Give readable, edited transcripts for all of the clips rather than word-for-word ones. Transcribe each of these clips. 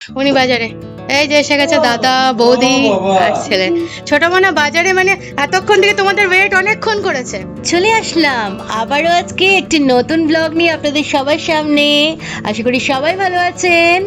উনি বাজারে, এই যে এসে গেছে দাদা বৌদি আর ছেলে। ছোট মনে বাজারে, মানে এতক্ষণ থেকে তোমাদের ওয়েট অনেকক্ষণ করেছে। চলে আসলাম আবারও আজকে একটি নতুন ব্লগ নিয়ে আপনাদের সবার সামনে। আশা করি সবাই ভালো আছেন।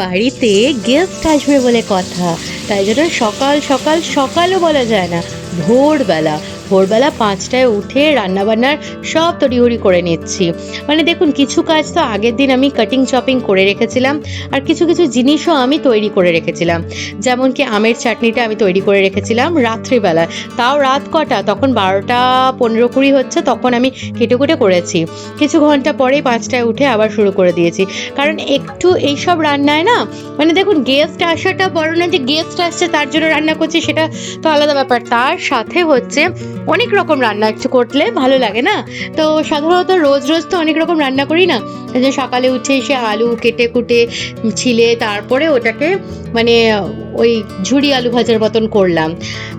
বাড়িতে গেস্ট আসবে বলে কথা, তাই জন্য সকাল সকাল সকালও বলা যায় না, ভোরবেলা 5টায় উঠে রান্নাবান্নার সব তড়িঘড়ি করে নিচ্ছি। মানে দেখুন, কিছু কাজ তো আগের দিন আমি কাটিং চপিং করে রেখেছিলাম, আর কিছু কিছু জিনিসও আমি তৈরি করে রেখেছিলাম। যেমন কি আমের চাটনিটা আমি তৈরি করে রেখেছিলাম রাত্রিবেলা, তাও রাত কটা, তখন 12টা 15-20 হচ্ছে, তখন আমি কেটে কুটে করেছি। কিছু ঘন্টা পরেই 5টায় উঠে আবার শুরু করে দিয়েছি, কারণ একটু এইসব রান্নায় না, মানে দেখুন গেস্ট আসাটা বড় না, যে গেস্ট আসছে তার জন্য রান্না করছি সেটা তো আলাদা ব্যাপার, তার সাথে হচ্ছে অনেক রকম রান্না একটু করলে ভালো লাগে না। তো সাধারণত রোজ রোজ তো অনেক রকম রান্না করি না, যে সকালে উঠে এসে আলু কেটে কুটে ছিলে তারপরে ওটাকে মানে ওই ঝুরি আলু ভাজার মতন করলাম।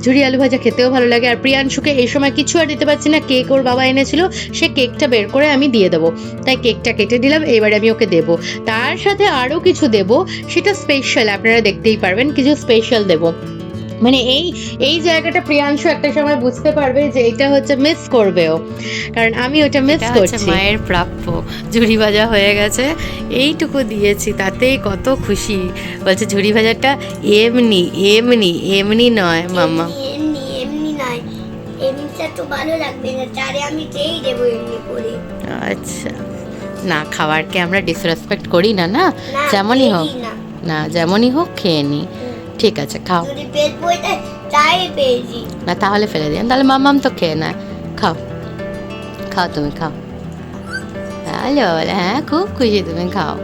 ঝুরি আলু ভাজা খেতেও ভালো লাগে। আর প্রিয়াংশুকে এই সময় কিছু আর দিতে পারছি না, কেক ওর বাবা এনেছিল, সে কেকটা বের করে আমি দিয়ে দেবো, তাই কেকটা কেটে দিলাম, এবারে আমি ওকে দেবো। তার সাথে আরও কিছু দেবো, সেটা স্পেশাল, আপনারা দেখতেই পারবেন, কিছু স্পেশাল দেবো। মানে এই এই জায়গাটা প্রিয়াংশু একটা সময় বুঝতে পারবে যে এটা হচ্ছে মিস করবেও, কারণ আমি ওটা মিস করছি। মায়ের প্রাপ্য ঝুড়ি ভাজা হয়ে গেছে, এইটুকু দিয়েছি তাতেই কত খুশি। বলছে ঝুড়ি ভাজাটা এমনি এমনি এমনি নয় মাম্মা, এমনি এমনি নয়, এমনিটা তো ভালো লাগবে না, চারে আমি যেই দেবো এমনি করে। আচ্ছা, না খাবারকে আমরা ডিসরেসপেক্ট করি না, না যেমনই হোক, না যেমনই হোক খেয়ে নিই। ঠিক আছে খাও, যদি পেট বইতে চাই পেয়েছি না তাহলে ফেলে দিন, তাহলে মাম্মাম তো খেয়ে নেয়। খাও খাও, তুমি খাও। ভালো বলে, হ্যাঁ খুব খুশি, তুমি খাও,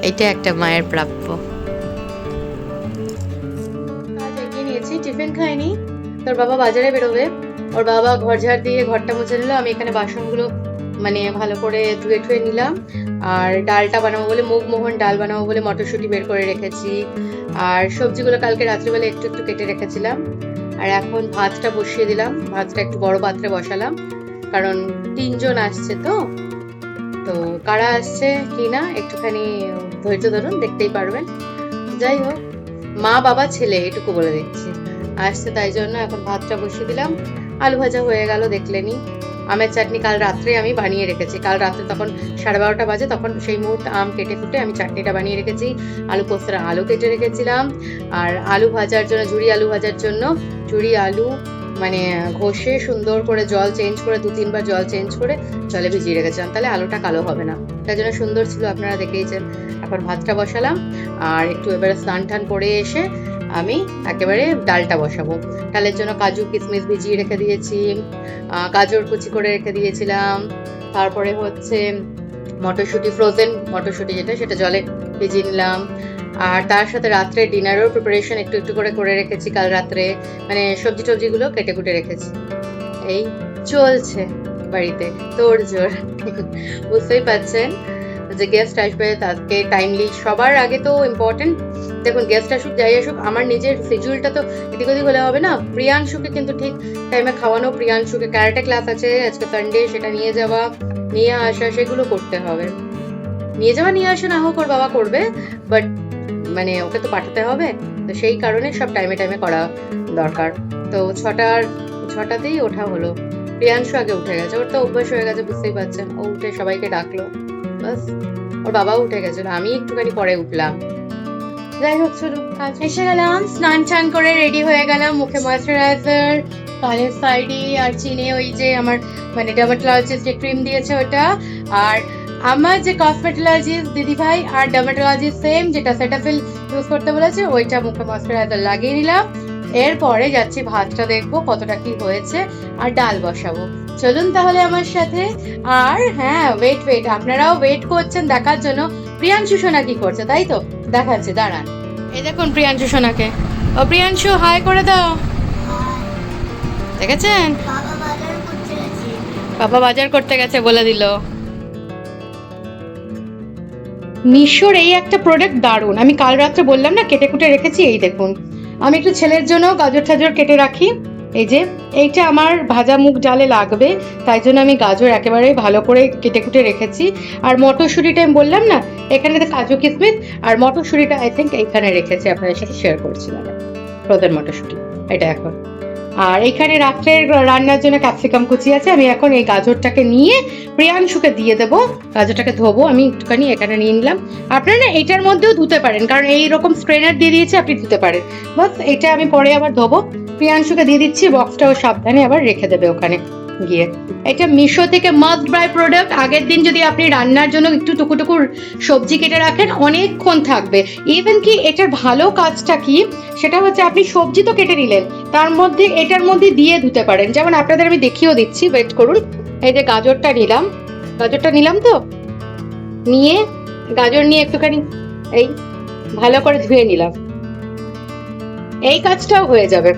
এটা একটা মায়ের প্রাপ্য। কাজ এগিয়ে নিয়েছি, টিফিন খাইনি, তোর বাবা বাজারে বেরোবে, ওর বাবা ঘর ঝাড় দিয়ে ঘরটা মুছে নিল, আমি এখানে বাসনগুলো মানে ভালো করে ধুয়ে ঠুয়ে নিলাম। আর ডালটা বানাবো বলে, মুগ মোহন ডাল বানাবো বলে মটরশুঁটি বের করে রেখেছি, আর সবজিগুলো কালকে রাত্রিবেলা একটু একটু কেটে রেখেছিলাম। আর এখন ভাতটা বসিয়ে দিলাম, ভাতটা একটু বড় পাত্রে বসালাম, কারণ 3 জন আসছে তো। তো কারা আসছে কি না একটুখানি ধৈর্য ধরুন, দেখতেই পারবেন। যাই হোক, মা বাবা ছেলে এটুকু বলে দিচ্ছি আসছে, তাই জন্য এখন ভাতটা বসিয়ে দিলাম। আলু ভাজা হয়ে গেল দেখলেনি। আমের চাটনি কাল রাত্রে আমি বানিয়ে রেখেছি, কাল রাত্রে তখন 12:30 বাজে, তখন সেই মুহূর্তে আম কেটে কুটে আমি চাটনিটা বানিয়ে রেখেছি। আলু পোস্তের আলু কেটে রেখেছিলাম, আর আলু ভাজার জন্য ঝুরি আলু ভাজার জন্য ঝুরি আলু মানে ঘষে সুন্দর করে জল চেঞ্জ করে 2-3 বার জল চেঞ্জ করে জলে ভিজিয়ে রেখেছিলাম, তাহলে আলুটা কালো হবে না, তার জন্য সুন্দর ছিল, আপনারা দেখেইছেন। এখন ভাতটা বসালাম, আর একটু এবারে স্নান টান করে এসে আমি একেবারে ডালটা বসাবো। ডালের জন্য কাজু কিশমিশ ভিজিয়ে রেখে দিয়েছি, গাজর কুচি করে রেখে দিয়েছিলাম, তারপরে হচ্ছে মটরশুঁটি, ফ্রোজেন মটরশুঁটি যেটা, সেটা জলে ভিজিয়ে নিলাম। আর তার সাথে রাত্রে ডিনারেরও প্রিপারেশন একটু একটু করে রেখেছি কাল রাত্রে, মানে সবজি টবজিগুলো কেটে কুটে রেখেছি। এই চলছে বাড়িতে তোড়জোড়, বুঝতেই পারছেন যে গেস্ট আসবে তাকে টাইমলি, সবার আগে তো ইম্পর্টেন্ট, দেখুন গেস্ট আসুক যাই আসুক, আমার নিজের শিডিউলটা তো এদিক ওদিক হলে হবে না। প্রিয়াংশুকে কিন্তু ঠিক টাইমে খাওয়ানো, প্রিয়াংশুকে ক্যারাটে ক্লাস আছে আজকে সানডে, সেটা নিয়ে যাওয়া নিয়ে আসা সেগুলো করতে হবে। নিয়ে যাওয়া নিয়ে আসা না হোক ওর বাবা করবে, বাট মানে ওকে তো পাঠাতে হবে, তো সেই কারণে সব টাইমে টাইমে করা দরকার। তো 6টাতেই ওঠা হলো, প্রিয়াংশু আগে উঠে গেছে, ওর তো অভ্যাস হয়ে গেছে, বুঝতেই পারছেন, ও উঠে সবাইকে ডাকলো, বাস ওর বাবাও উঠে গেছিল, আমি একটুখানি পরে উঠলাম। যাই হোক চলো, কাজ এসে গেলাম, স্নান টান করে রেডি হয়ে গেলাম, মুখে ময়েশ্চারাইজার, কানের সাইডে আর চিনে ওই যে আমার মানে ডার্মাটোলজিস্ট যে ক্রিম দিয়েছে ওটা, আর আমার যে কসমেটোলজিস্ট দিদি ভাই আর ডার্মাটোলজিস্ট সেম যেটা সেটাফিল ইউজ করতে বলেছে, ওইটা মুখে ময়েশ্চারাইজার লাগিয়ে নিলাম। এরপরে যাচ্ছি ভাতটা দেখবো কতটা কি হয়েছে, আর ডাল বসাবো। চলুন তাহলে আমার সাথে। আর হ্যাঁ, ওয়েট আপনারাও ওয়েট করছেন দেখার জন্য প্রিয়াংশু সোনা কি করছে, তাই তো দেখাচ্ছে, দাঁড়ান। এই দেখুন প্রিয়াংশু সোনাকে, ও প্রিয়াংশু হাই করে দাও, দেখেছেন বাবা বাজার করতে গেছে, বাবা বাজার করতে গেছে বলে দিল। মিশোর এই একটা প্রোডাক্ট দারুণ, আমি কাল রাত্রে বললাম না কেটে কুটে রেখেছি, এই দেখুন। আমি একটু ছেলের জন্য গাজর ঠাজর কেটে রাখি, এই যে এইটা আমার ভাজা মুগ ডালে লাগবে, তাই জন্য আমি গাজর একেবারে ভালো করে কেটে কুটে রেখেছি। আর মটরশুঁটিটা আমি বললাম না, এখানে তো কাজু কিশমিশ আর মটরশুঁটিটা আই থিঙ্ক এইখানে রেখেছি, আপনাদের সাথে শেয়ার করছিলাম ফ্রোজেন মটরশুঁটি এটা এখন। আর এখানে রাত্রের রান্নার জন্য ক্যাপসিকাম কুচি আছে, আমি এখন এই গাজরটাকে নিয়ে প্রিয়াংশুকে দিয়ে দেবো। গাজরটাকে ধোবো, আমি একটুখানি এখানে নিয়ে নিলাম। আপনারা না এটার মধ্যেও ধুতে পারেন, কারণ এইরকম স্ট্রেনার দিয়ে দিয়েছে, আপনি ধুতে পারেন। বাস এটা আমি পরে আবার ধোবো। প্রিয়াংশুকে দিয়ে দিচ্ছি, বক্সটাও সাবধানে আবার রেখে দেবে ওখানে গিয়ে। এটা মিশো থেকে মাস্ট বাই প্রোডাক্ট। আগের দিন যদি আপনি রান্নার জন্য একটু টুকু সবজি কেটে রাখেন, অনেকক্ষণ থাকবে। ইভেন কি এটার ভালো কাজটা কি, সেটা হচ্ছে আপনি সবজি তো কেটে নিলেন, তার মধ্যে এটার মধ্যে দিয়ে ধুতে পারেন। যেমন আপনাদের আমি দেখিয়েও দিচ্ছি, ওয়েট করুন। এই যে গাজরটা নিলাম তো, নিয়ে গাজর নিয়ে একটুখানি এই ভালো করে ধুয়ে নিলাম, এই কাজটাও হয়ে যাবে।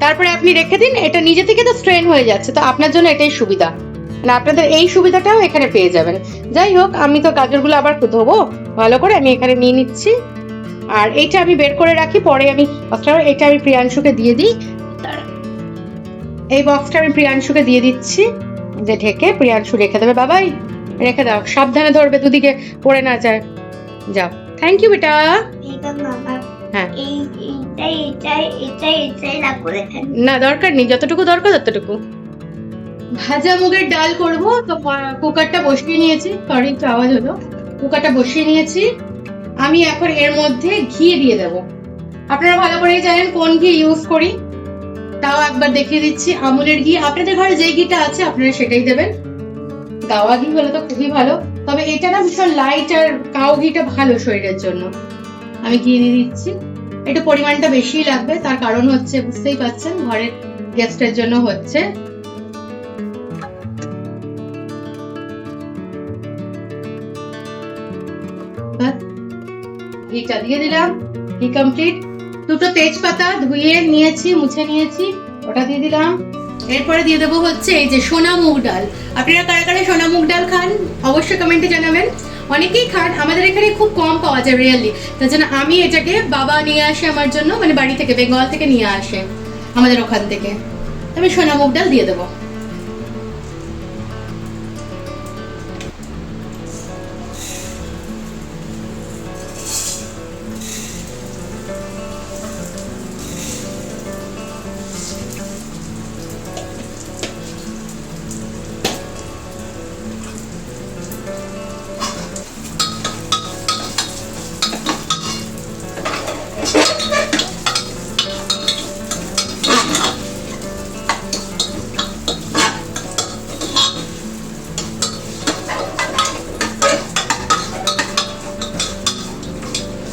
তারপরে আপনি রেখে দিন, এটা নিজে থেকে তো স্ট্রেন হয়ে যাচ্ছে, তো আপনার জন্য এটাই সুবিধা, মানে আপনাদের এই সুবিধাটাও এখানে পেয়ে যাবেন। যাই হোক, আমি তো গাজরগুলো আবার ধোবো ভালো করে, আমি এখানে নিয়ে নিচ্ছি। আর এইটা আমি বের করে রাখি, পরে আমি এটা আমি প্রিয়াংশুকে দিয়ে দিই। এই বক্সটা আমি প্রিয়াংশুকে দিয়ে দিচ্ছি, যে ঢেকে প্রিয়াংশু রেখে দেবে। বাবাই রেখে দাও, সাবধানে ধরবে, দুদিকে পড়ে না যায়। যাও, থ্যাংক ইউ বেটা। হ্যাঁ, না দরকার নেই, যতটুকু দরকার ততটুকু। ভাজা মুগের ডাল করব, তো কুকারটা বসিয়ে নিয়েছি। সরি, একটু আওয়াজ হলো। কুকারটা বসিয়ে নিয়েছি, আমি এখন এর মধ্যে ঘি দিয়ে দেব। আপনারা ভালো করেই জানেন কোন ঘি ইউজ করি, তাও একবার দেখিয়ে দিচ্ছি। আমুলের ঘি, আপনাদের ঘরে যে ঘিটা আছে আপনারা সেটাই দেবেন। গাওয়া ঘি হলে তো খুবই ভালো, তবে এটা না ভীষণ লাইট, আর কাউ ঘিটা ভালো শরীরের জন্য। আমি ঘি দিয়ে দিচ্ছি, একটু পরিমাণটা বেশিই লাগবে, তার কারণ হচ্ছে বুঝতেই পারছেন ঘরের গেস্টের জন্য হচ্ছে। ঘিটা দিয়ে দিলাম, ঘি কমপ্লিট। দুটো তেজপাতা ধুয়ে নিয়েছি, মুছে নিয়েছি, ওটা দিয়ে দিলাম। এরপরে দিয়ে দেবো হচ্ছে এই যে সোনা মুগ ডাল। আপনারা কারা কারা সোনা মুগ ডাল খান অবশ্যই কমেন্টে জানাবেন। অনেকেই খান, আমাদের এখানে খুব কম পাওয়া যায় রিয়েলি, তার জন্য আমি এটাকে বাবা নিয়ে আসে আমার জন্য, মানে বাড়ি থেকে বেঙ্গল থেকে নিয়ে আসে আমাদের ওখান থেকে। আমি সোনা মুগ ডাল দিয়ে দেবো।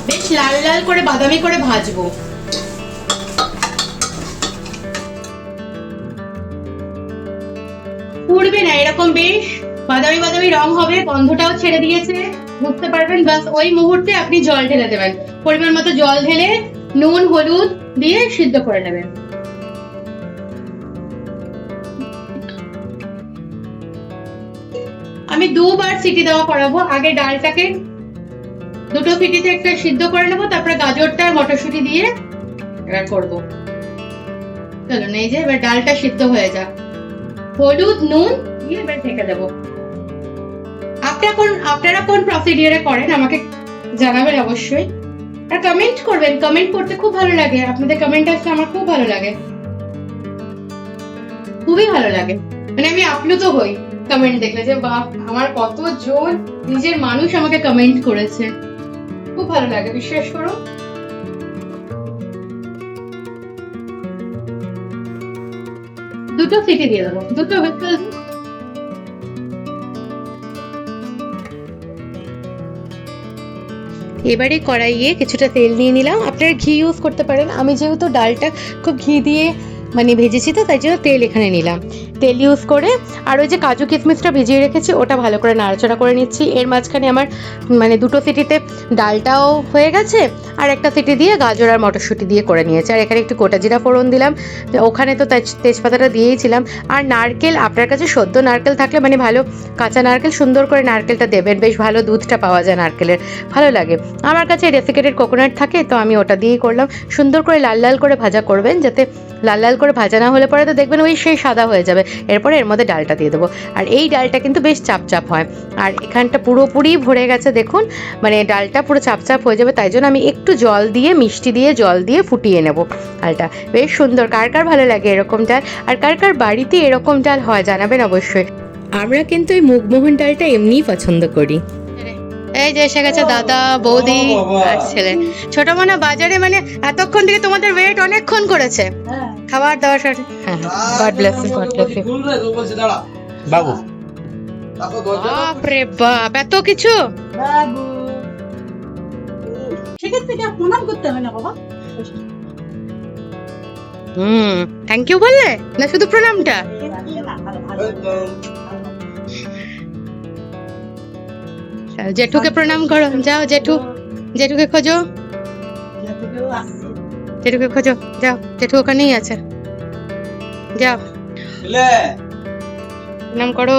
বেশ লাল লাল করে বাদামি করে ভাজবো। পুড়বে না, এরকম বেশ বাদামি বাদামি রং হবে, গন্ধটাও ছেড়ে দিয়েছে, বুঝতে পারবেন। বাস ওই মুহূর্তে আপনি জল ঢেলে দেবেন, পরিমাণ মতো জল ঢেলে নুন হলুদ দিয়ে সিদ্ধ করে নেবেন। আমি দুবার সিটি দেওয়া করাবো, আগে ডালটাকে দুটো সিটিতে একটা সিদ্ধ করে নেবো, তারপরে গাজরটা মটরশুঁটি দিয়ে এবার করবো। চলুন, এই যে এবার ডালটা সিদ্ধ হয়ে যাক, হলুদ নুন দিয়ে এবার ঢেকে দেবো। আপনারা কোন প্রসিডিউরে করেন আমাকে জানাবেন অবশ্যই, আর কমেন্ট করবেন। কমেন্ট করতে খুব ভালো লাগে, আপনাদের কমেন্ট আসলে আমার খুব ভালো লাগে, খুবই ভালো লাগে। মানে আমি আপ্লুত হই কমেন্ট দেখলে, যে বাহ, আমার কতজন নিজের মানুষ আমাকে কমেন্ট করেছে, খুব ভালো লাগে, বিশ্বাস করো। দুটো সিটি দিয়ে দেবো, দুটো হুইসেল। এবারে কড়াইয়ে কিছুটা তেল নিয়ে নিলাম, আপনারা ঘি ইউজ করতে পারেন। আমি যেহেতু ডালটা খুব ঘি দিয়ে মানে ভেজেছি, তো তাই জন্য তেল এখানে নিলাম। তেল ইউজ করে। আর ওই যে কাজু কিশমিশটা ভিজিয়ে রেখেছি ওটা ভালো করে নাড়াচাড়া করে নিচ্ছি। এর মাঝখানে আমার মানে দুটো সিটিতে ডালটাও হয়ে গেছে, আর একটা সিটি দিয়ে গাজর আর মটরশুঁটি দিয়ে করে নিয়েছি। আর এখানে একটু গোটা জিরা ফোড়ন দিলাম, ওখানে তো তেজপাতাটা দিয়েইছিলাম। আর নারকেল, আপনার কাছে সদ্য নারকেল থাকলে মানে ভালো কাঁচা নারকেল, সুন্দর করে নারকেলটা দেবেন, বেশ ভালো দুধটা পাওয়া যায় নারকেলের, ভালো লাগে। আমার কাছে ডেসিকেটেড কোকোনাট থাকে, তো আমি ওটা দিয়েই করলাম। সুন্দর করে লাল লাল করে ভাজা করবেন, যাতে লাল লাল করে ভাজা না হলে পরে তো দেখবেন ওই সেই সাদা হয়ে যাবে। এরপরে এর মধ্যে ডালটা দিয়ে দেবো, আর এই ডালটা কিন্তু বেশ চাপচাপ হয়। আর এখানটা পুরোপুরি ভরে গেছে দেখুন, মানে ডালটা পুরো চাপচাপ হয়ে যাবে, তাই জন্য আমি একটু জল দিয়ে, মিষ্টি দিয়ে, জল দিয়ে ফুটিয়ে নেব ডালটা। বেশ সুন্দর। কার কার ভালো লাগে এরকম ডাল, আর কার কার বাড়িতে এরকম ডাল হয় জানাবেন অবশ্যই। আমরা কিন্তু এই মুগমোহন ডালটা এমনিই পছন্দ করি। এই যে এসে গেছে দাদা, বৌদি আর ছেলে। ছোট মনে বাজারে মানে এতক্ষণ থেকে তোমাদের ওয়েট অনেকক্ষণ করেছে, খাবার দাবার সব। হ্যাঁ, God bless you, God bless you. বাবু বাপরে বাপ, এত কিছু! বাবু সেক্ষেত্রে কি আর প্রণাম করতে হয় না বাবা? থ্যাংক ইউ বললে না শুধু প্রণামটা? জেঠুকে প্রণাম করো, যাও জেঠুকে খোঁজো, জেঠুকে খোঁজো, যাও, জেঠু ওখানেই আছে, যাও প্রণাম করো।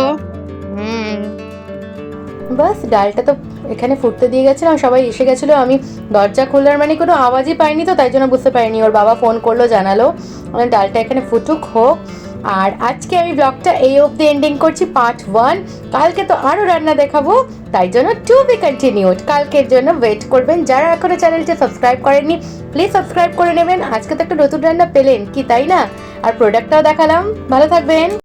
বাস, ডালটা তো এখানে ফুটতে দিয়ে গেছিলাম, সবাই এসে গেছিলো। আমি দরজা খোলার মানে কোনো আওয়াজই পাইনি, তো তাই জন্য বুঝতে পারিনি। ওর বাবা ফোন করলো, জানালো ডালটা এখানে ফুটুক হোক। আর আজকে আমি ব্লগটা এই অবধি এন্ডিং করছি, পার্ট 1। কালকে তো আরও রান্না দেখাবো, তাই জন্য টু বি কন্টিনিউড। কালকের জন্য ওয়েট করবেন। যারা এখনো চ্যানেলটি সাবস্ক্রাইব করেননি প্লিজ সাবস্ক্রাইব করে নেবেন। আজকে তো একটা নতুন রান্না পেলেন কি, তাই না? আর প্রোডাক্টটাও দেখালাম। ভালো থাকবেন।